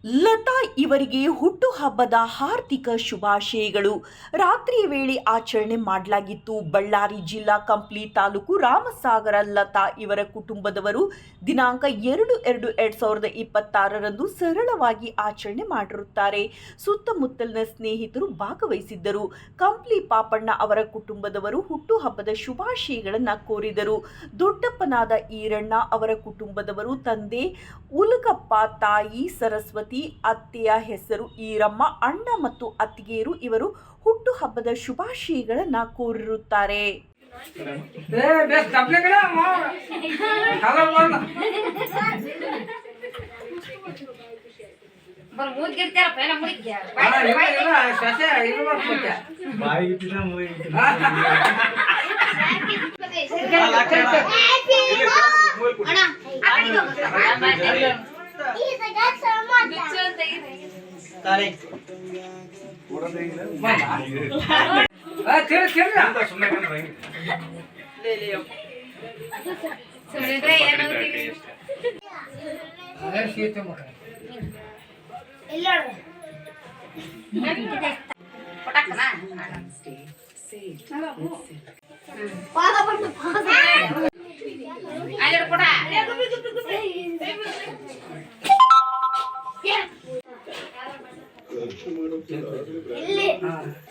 ಲತಾ ಇವರಿಗೆ ಹುಟ್ಟುಹಬ್ಬದ ಹಾರ್ದಿಕ ಶುಭಾಶಯಗಳು. ರಾತ್ರಿಯ ವೇಳೆ ಆಚರಣೆ ಮಾಡಲಾಗಿತ್ತು. ಬಳ್ಳಾರಿ ಜಿಲ್ಲಾ ಕಂಪ್ಲಿ ತಾಲೂಕು ರಾಮಸಾಗರ ಲತಾ ಇವರ ಕುಟುಂಬದವರು ದಿನಾಂಕ 2/2/2026ರಂದು ಸರಳವಾಗಿ ಆಚರಣೆ ಮಾಡಿರುತ್ತಾರೆ. ಸುತ್ತಮುತ್ತಲಿನ ಸ್ನೇಹಿತರು ಭಾಗವಹಿಸಿದ್ದರು. ಕಂಪ್ಲಿ ಪಾಪಣ್ಣ ಅವರ ಕುಟುಂಬದವರು ಹುಟ್ಟುಹಬ್ಬದ ಶುಭಾಶಯಗಳನ್ನು ಕೋರಿದರು. ದೊಡ್ಡಪ್ಪನಾದ ಈರಣ್ಣ ಅವರ ಕುಟುಂಬದವರು ತಂದೆ ಉಲಗಪ್ಪ, ತಾಯಿ ಸರಸ್ವತಿ, ಅತ್ತೆಯ ಹೆಸರು ಈರಮ್ಮ, ಅಣ್ಣ ಮತ್ತು ಅತ್ತಿಗೆಯರು ಇವರು ಹುಟ್ಟುಹಬ್ಬದ ಶುಭಾಶಯಗಳನ್ನು ಕೋರಿರುತ್ತಾರೆ.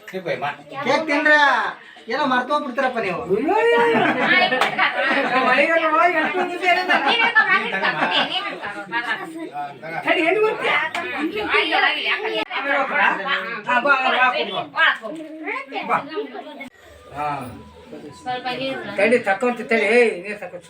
ಕೇಕ್ ತಿಂದ್ರ ಏನೋ ಮರ್ತೋಗ್ಬಿಡ್ತೀರಪ್ಪ ನೀವು. ತಡಿ ತಕೊಂತ ತಡಿ ನೀ ತಕೊಂತ